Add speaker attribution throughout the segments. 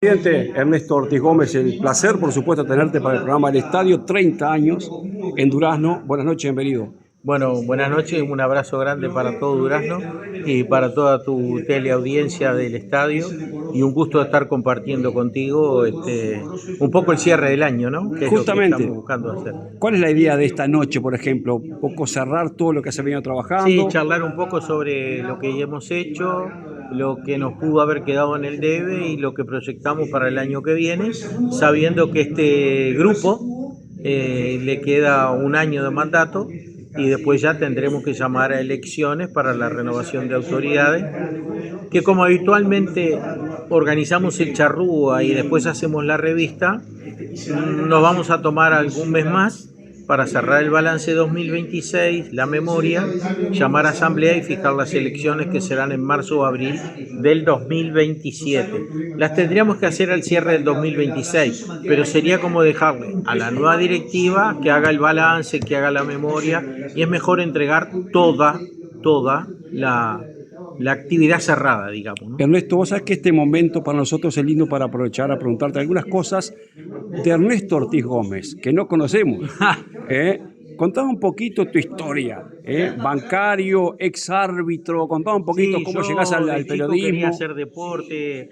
Speaker 1: Presidente Ernesto Ortiz Gómez, el placer, por supuesto, tenerte para el programa El Estadio, 30 años en Durazno. Buenas noches, bienvenido.
Speaker 2: Bueno, buenas noches, un abrazo grande para todo Durazno y para toda tu teleaudiencia del estadio y un gusto estar compartiendo contigo un poco el cierre del año, ¿no? Que es lo que
Speaker 1: Justamente,
Speaker 2: estamos buscando hacer.
Speaker 1: ¿cuál es la idea de esta noche, por ejemplo? Un poco cerrar todo lo que se ha venido
Speaker 2: Sí,
Speaker 1: trabajando.
Speaker 2: charlar un poco sobre lo que ya hemos hecho, lo que nos pudo haber quedado en el debe y lo que proyectamos para el año que viene, sabiendo que este grupo le queda un año de mandato y después ya tendremos que llamar a elecciones para la renovación de autoridades, que como habitualmente organizamos el charrúa y después hacemos la revista, nos vamos a tomar algún mes más para cerrar el balance 2026, la memoria, llamar a asamblea y fijar las elecciones que serán en marzo o abril del 2027. Las tendríamos que hacer al cierre del 2026, pero sería como dejarle a la nueva directiva que haga el balance, que haga la memoria, y es mejor entregar toda la actividad cerrada, digamos, ¿no?
Speaker 1: Ernesto, vos sabés que este momento para nosotros es lindo para aprovechar a preguntarte algunas cosas de Ernesto Ortiz Gómez, que no conocemos. Contame un poquito tu historia, bancario, ex árbitro, contame un poquito
Speaker 2: Sí,
Speaker 1: cómo
Speaker 2: yo
Speaker 1: llegás al
Speaker 2: de chico quería
Speaker 1: periodismo.
Speaker 2: hacer deporte,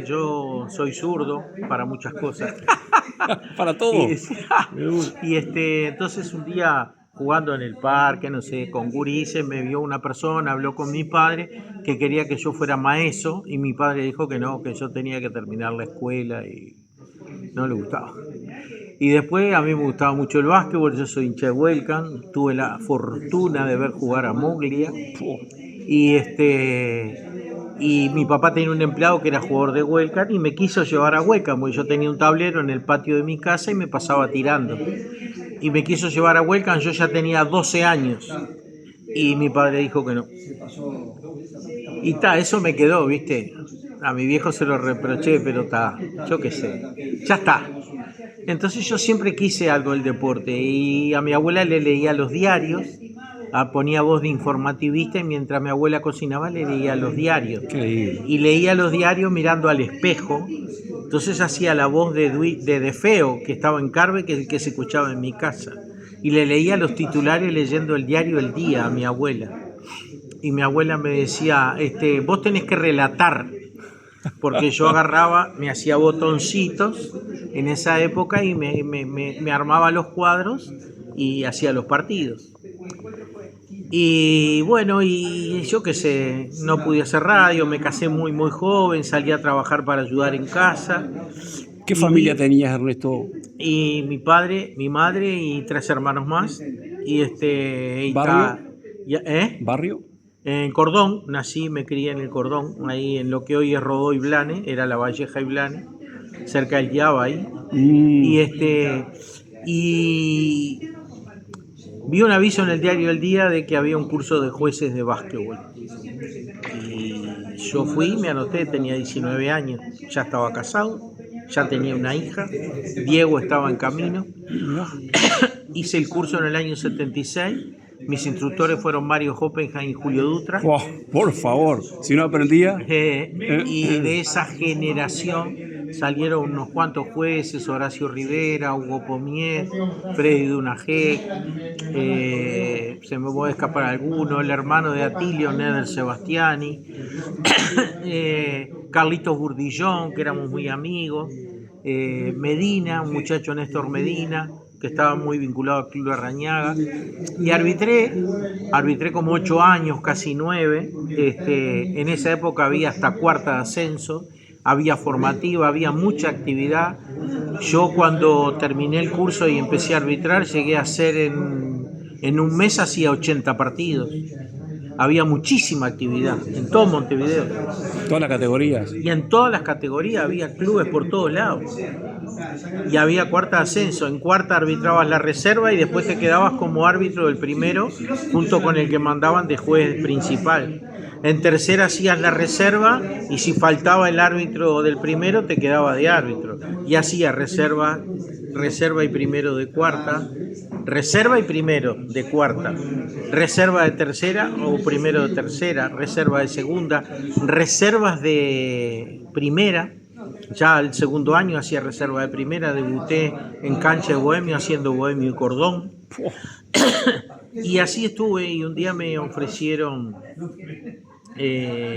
Speaker 2: yo soy zurdo para muchas cosas.
Speaker 1: Para
Speaker 2: Y,
Speaker 1: todo.
Speaker 2: entonces un día jugando en el parque, no sé, con gurises, me vio una persona, habló con mi padre que quería que yo fuera maeso y mi padre dijo que no, que yo tenía que terminar la escuela y no le gustaba. Y después a mí me gustaba mucho el básquetbol, yo soy hincha de Huelcan, tuve la fortuna de ver jugar a Moglia y y mi papá tenía un empleado que era jugador de Huelcan y me quiso llevar a Huelcan, porque yo tenía un tablero en el patio de mi casa y me pasaba tirando. Y me quiso llevar a Huelcan, yo ya tenía 12 años y mi padre dijo que no. Y eso me quedó, ¿viste? A mi viejo se lo reproché, pero yo qué sé, ya está. Entonces yo siempre quise algo del deporte y a mi abuela le leía los diarios, ponía voz de informativista y mientras mi abuela cocinaba le leía los diarios. Y leía los diarios mirando al espejo, entonces hacía la voz de Feo, que estaba en Carve, que es el que se escuchaba en mi casa. Y le leía los titulares leyendo el diario El Día a mi abuela. Y mi abuela me decía, vos tenés que relatar, porque yo agarraba, me hacía botoncitos en esa época y me armaba los cuadros y hacía los partidos. Y bueno, y yo qué sé, no pude hacer radio, me casé muy muy salí a trabajar para ayudar en casa.
Speaker 1: ¿Qué familia tenías, Ernesto?
Speaker 2: Y mi padre, mi madre y 3 hermanos más. Y
Speaker 1: ¿Barrio? ¿Barrio?
Speaker 2: En Cordón, nací, me crié en el Cordón, ahí en lo que hoy es Rodó y Blanes, era La Valleja y Blanes, cerca del Llava ahí. Y vi un aviso en el diario El Día de que había un curso de jueces de básquetbol. Y yo fui, me anoté, tenía 19 años, ya estaba casado, ya tenía una hija, Diego estaba en camino. Hice el curso en el año 76. Mis instructores fueron Mario Hoppenheim y Julio Dutra.
Speaker 1: Wow, por favor, si no aprendía.
Speaker 2: Y de esa generación salieron unos cuantos jueces: Horacio Rivera, Hugo Pomier, Freddy Dunajé, se me puede escapar alguno, el hermano de Atilio, Neder Sebastiani, Carlitos Burdillón, que éramos muy amigos, Medina, un muchacho Néstor Medina, que estaba muy vinculado al Club de Arrañaga, y arbitré como 8 años, casi 9. En esa época había hasta cuarta de ascenso, había formativa, había mucha actividad. Yo cuando terminé el curso y empecé a arbitrar, llegué a hacer en un mes hacía 80 partidos. Había muchísima actividad en todo Montevideo.
Speaker 1: Todas las categorías.
Speaker 2: Y en todas las categorías había clubes por todos lados. Y había cuarta de ascenso. En cuarta arbitrabas la reserva y después te quedabas como árbitro del primero junto con el que mandaban de juez principal. En tercera hacías la reserva y si faltaba el árbitro del primero te quedaba de árbitro. Y hacía reserva y primero de cuarta, reserva y primero de cuarta, reserva de tercera o primero de tercera, reserva de segunda, reservas de primera, Ya el segundo año hacía reserva de primera, debuté en cancha de Bohemio haciendo Bohemio y Cordón. Y así estuve, y un día me ofrecieron en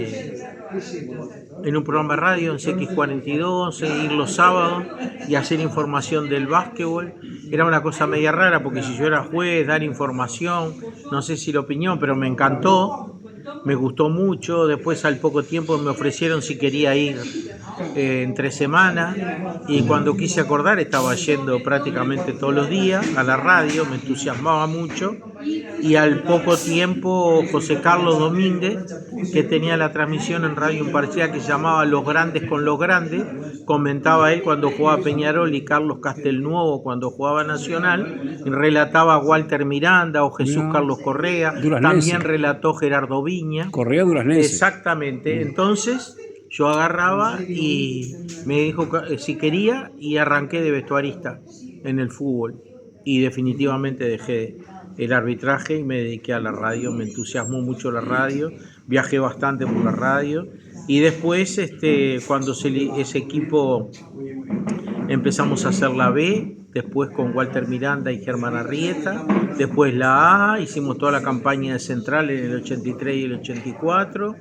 Speaker 2: un programa de radio en CX42 ir los sábados y hacer información del básquetbol. Era una cosa media rara porque si yo era juez, dar información, no sé si la opinión, pero me encantó, me gustó mucho. Después al poco tiempo me ofrecieron si quería ir entre semanas, y cuando quise acordar estaba yendo prácticamente todos los días a la radio, me entusiasmaba mucho. Y al poco tiempo José Carlos Domínguez, que tenía la transmisión en Radio Imparcial que se llamaba Los Grandes con los Grandes, comentaba él cuando jugaba Peñarol y Carlos Castelnuovo cuando jugaba Nacional, y relataba a Walter Miranda o Jesús Carlos Correa, también relató Gerardo Viña.
Speaker 1: Correa Duraznense.
Speaker 2: Exactamente, entonces yo agarraba y me dijo si quería y arranqué de vestuarista en el fútbol, y definitivamente dejé el arbitraje y me dediqué a la radio. Me entusiasmó mucho la radio, viajé bastante por la radio, y después cuando ese equipo empezamos a hacer la B, después con Walter Miranda y Germán Arrieta, después la A, hicimos toda la campaña de Central en el 83 y el 84,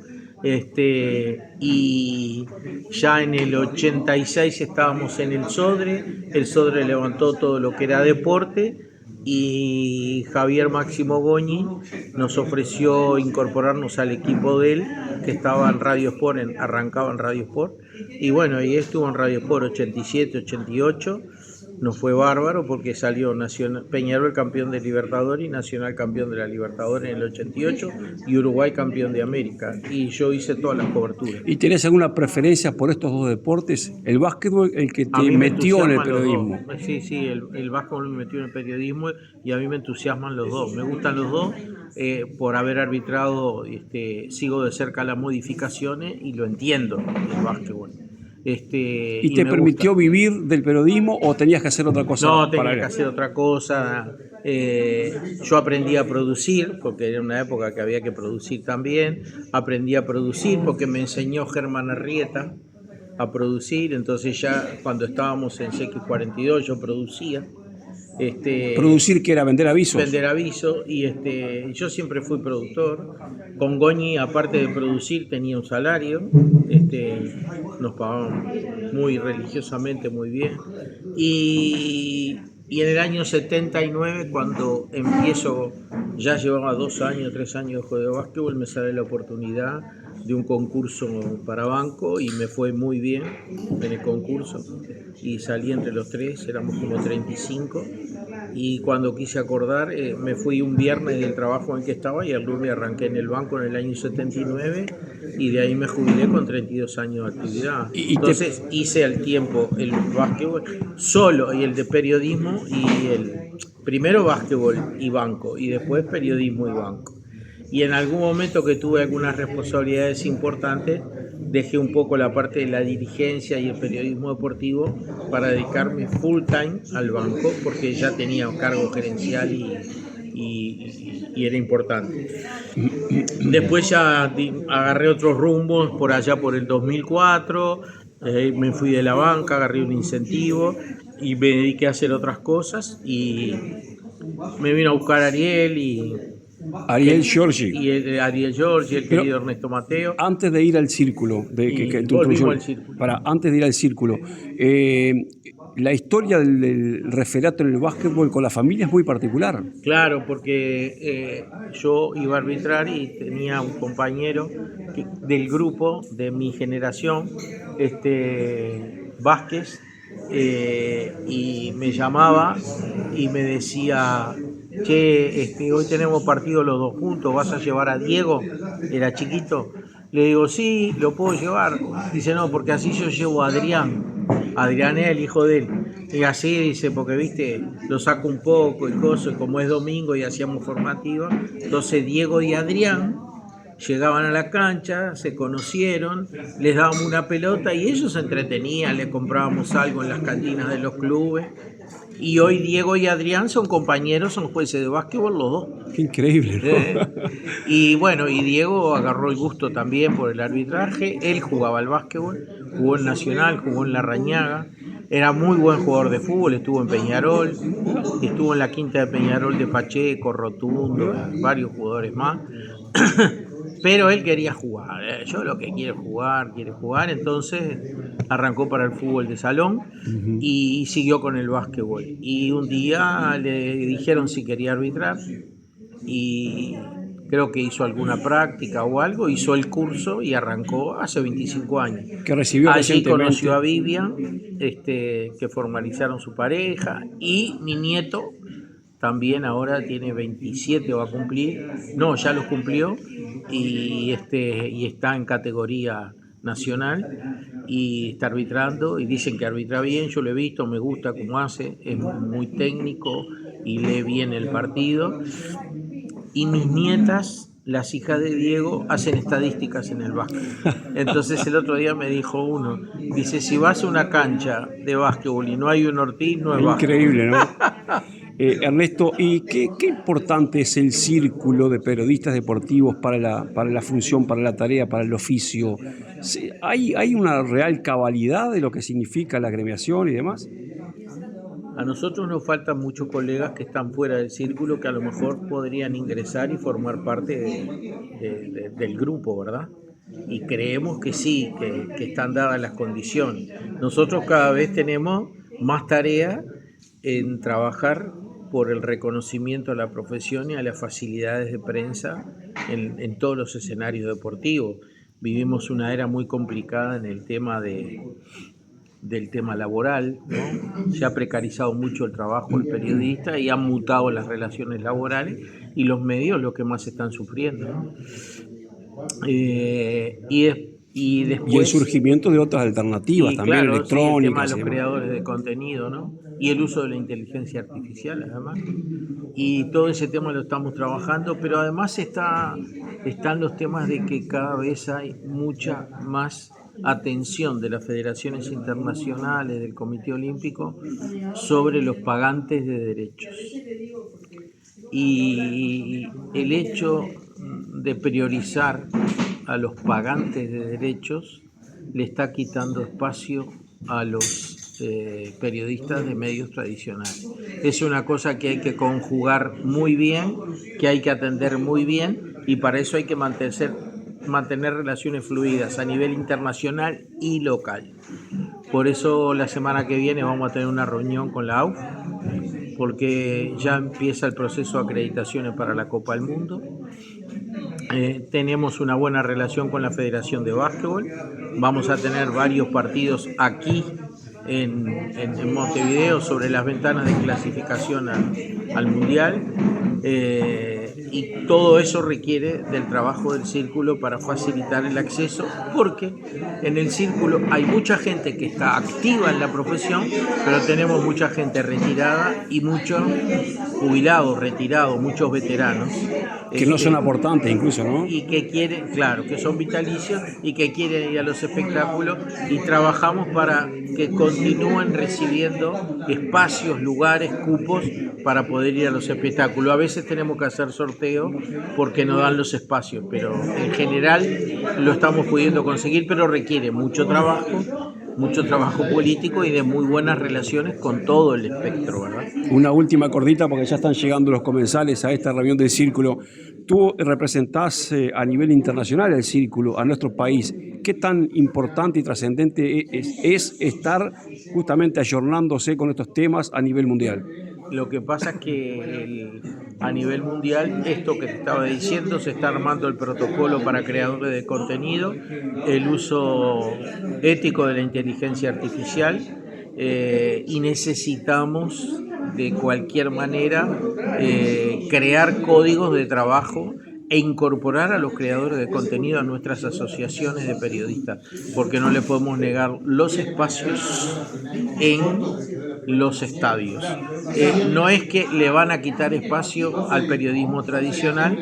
Speaker 2: y ya en el 86 estábamos en el Sodre levantó todo lo que era deporte, y Javier Máximo Goñi nos ofreció incorporarnos al equipo de él, que estaba en Radio Sport, arrancaba en Radio Sport, y bueno, ahí estuvo en Radio Sport 87, 88, nos fue bárbaro porque salió Peñarol campeón de Libertadores y Nacional campeón de la Libertadores en el 88 y Uruguay campeón de América, y yo hice todas las coberturas.
Speaker 1: ¿Y tenés alguna preferencia por estos dos deportes? ¿El básquetbol el que te metió en el periodismo?
Speaker 2: Sí, el básquetbol me metió en el periodismo y a mí me entusiasman los dos, me gustan los dos. Por haber arbitrado, sigo de cerca las modificaciones y lo entiendo, el básquetbol.
Speaker 1: ¿Y te permitió vivir del periodismo o tenías que hacer otra cosa?
Speaker 2: No, tenía que hacer otra cosa. Yo aprendí a producir, porque era una época que había que producir también. Aprendí a producir porque me enseñó Germán Arrieta a producir. Entonces ya cuando estábamos en CX42 yo producía.
Speaker 1: ¿Producir que era? ¿Vender avisos?
Speaker 2: Vender avisos, y yo siempre fui productor. Con Goñi, aparte de producir, tenía un salario, nos pagaban muy religiosamente, muy bien. Y en el año 79, cuando empiezo, ya llevaba 3 años de juego de básquetbol, me sale la oportunidad de un concurso para banco y me fue muy bien en el concurso y salí entre los 3, éramos como 35, y cuando quise acordar me fui un viernes del trabajo en que estaba y el lunes arranqué en el banco en el año 79 y de ahí me jubilé con 32 años de actividad. Entonces hice al tiempo el básquetbol solo y el de periodismo, y el primero básquetbol y banco y después periodismo y banco. Y en algún momento que tuve algunas responsabilidades importantes, dejé un poco la parte de la dirigencia y el periodismo deportivo para dedicarme full time al banco, porque ya tenía un cargo gerencial y era importante. Después ya agarré otros rumbos por allá por el 2004, me fui de la banca, agarré un incentivo y me dediqué a hacer otras cosas, y me vino a buscar Ariel Giorgi, el querido Ernesto Mateo.
Speaker 1: Antes de ir al círculo, antes de ir al círculo, la historia del referato en el básquetbol con la familia es muy particular.
Speaker 2: Claro, porque yo iba a arbitrar y tenía un compañero del grupo de mi generación, Vázquez, y me llamaba y me decía: che, hoy tenemos partido los dos juntos, ¿vas a llevar a Diego? Era chiquito. Le digo, sí, lo puedo llevar. Dice, no, porque así yo llevo a Adrián. Adrián es el hijo de él. Y así, dice, porque, viste, lo saco un poco y cosas, como es domingo y hacíamos formativa. Entonces Diego y Adrián llegaban a la cancha, se conocieron, les dábamos una pelota y ellos se entretenían, le comprábamos algo en las cantinas de los clubes. Y hoy Diego y Adrián son compañeros, son jueces de básquetbol los dos.
Speaker 1: Qué increíble, ¿no?
Speaker 2: Y bueno, y Diego agarró el gusto también por el arbitraje. Él jugaba al básquetbol, jugó en Nacional, jugó en Larrañaga, era muy buen jugador de fútbol, estuvo en Peñarol, estuvo en la quinta de Peñarol de Pacheco, Rotundo, varios jugadores más. Pero él quería jugar, yo lo que quiere jugar, entonces arrancó para el fútbol de salón y siguió con el básquetbol. Y un día le dijeron si quería arbitrar y creo que hizo alguna práctica o algo, hizo el curso y arrancó hace 25 años.
Speaker 1: Que recibió
Speaker 2: Allí
Speaker 1: recientemente.
Speaker 2: conoció a Vivian, que formalizaron su pareja, y mi nieto también ahora tiene 27, va a cumplir, no, ya los cumplió, y está en categoría nacional y está arbitrando y dicen que arbitra bien, yo lo he visto, me gusta cómo hace, es muy técnico y lee bien el partido. Y mis nietas, las hijas de Diego, hacen estadísticas en el básquet. Entonces el otro día me dijo uno, dice, si vas a una cancha de básquetbol y no hay un Ortiz, no es básquet.
Speaker 1: Increíble, ¿no? Ernesto, ¿y qué importante es el círculo de periodistas deportivos para la función, para la tarea, para el oficio? ¿Hay una real cabalidad de lo que significa la agremiación y demás?
Speaker 2: A nosotros nos faltan muchos colegas que están fuera del círculo que a lo mejor podrían ingresar y formar parte del grupo, ¿verdad? Y creemos que sí, que están dadas las condiciones. Nosotros cada vez tenemos más tarea en trabajar por el reconocimiento a la profesión y a las facilidades de prensa en todos los escenarios deportivos. Vivimos una era muy complicada en el tema del tema laboral, ¿no? Se ha precarizado mucho el trabajo del periodista y han mutado las relaciones laborales y los medios lo que más están sufriendo, ¿no? Y después,
Speaker 1: Y el surgimiento de otras alternativas también,
Speaker 2: claro,
Speaker 1: electrónicas.
Speaker 2: Sí, el tema de los creadores de contenido, ¿no? Y el uso de la inteligencia artificial, además. Y todo ese tema lo estamos trabajando, pero además están los temas de que cada vez hay mucha más atención de las federaciones internacionales, del Comité Olímpico, sobre los pagantes de derechos. Y el hecho de priorizar a los pagantes de derechos le está quitando espacio a los periodistas de medios tradicionales. Es una cosa que hay que conjugar muy bien, que hay que atender muy bien, y para eso hay que mantener relaciones fluidas a nivel internacional y local. Por eso la semana que viene vamos a tener una reunión con la AUF, porque ya empieza el proceso de acreditaciones para la Copa del Mundo. Tenemos una buena relación con la Federación de Básquetbol. Vamos a tener varios partidos aquí en Montevideo sobre las ventanas de clasificación al Mundial. Y todo eso requiere del trabajo del círculo para facilitar el acceso, porque en el círculo hay mucha gente que está activa en la profesión, pero tenemos mucha gente retirada y muchos jubilados, retirados, muchos veteranos.
Speaker 1: Que no son aportantes incluso, ¿no?
Speaker 2: Y que quieren, claro, que son vitalicios y que quieren ir a los espectáculos, y trabajamos para que continúen recibiendo espacios, lugares, cupos para poder ir a los espectáculos. A veces tenemos que hacer sorteo porque no dan los espacios, pero en general lo estamos pudiendo conseguir, pero requiere mucho trabajo político y de muy buenas relaciones con todo el espectro, ¿verdad?
Speaker 1: Una última cortita porque ya están llegando los comensales a esta reunión del círculo. Tú representás a nivel internacional el círculo, a nuestro país. ¿Qué tan importante y trascendente es estar justamente ayornándose con estos temas a nivel mundial?
Speaker 2: Lo que pasa es que a nivel mundial, esto que te estaba diciendo, se está armando el protocolo para creadores de contenido, el uso ético de la inteligencia artificial, y necesitamos de cualquier manera crear códigos de trabajo e incorporar a los creadores de contenido a nuestras asociaciones de periodistas, porque no le podemos negar los espacios en los estadios. No es que le van a quitar espacio al periodismo tradicional,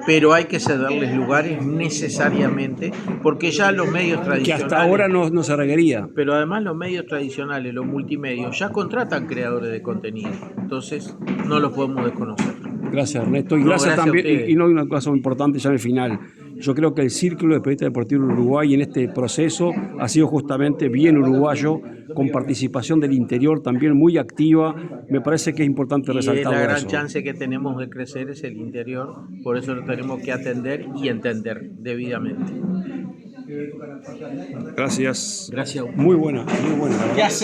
Speaker 2: pero hay que cederles lugares necesariamente, porque ya los medios tradicionales...
Speaker 1: Que hasta ahora no se requería.
Speaker 2: Pero además los medios tradicionales, los multimedios, ya contratan creadores de contenido, entonces no los podemos desconocer.
Speaker 1: Gracias, Ernesto. Y gracias también, y no hay una cosa importante ya en el final. Yo creo que el Círculo de Periodistas Deportivos de Uruguay en este proceso ha sido justamente bien uruguayo, con participación del interior también muy activa. Me parece que es importante
Speaker 2: Y
Speaker 1: resaltar
Speaker 2: la gran
Speaker 1: eso.
Speaker 2: chance que tenemos de crecer es el interior, por eso lo tenemos que atender y entender debidamente.
Speaker 1: Gracias.
Speaker 2: Gracias.
Speaker 1: Muy buena, muy buena.
Speaker 2: ¿Qué hace?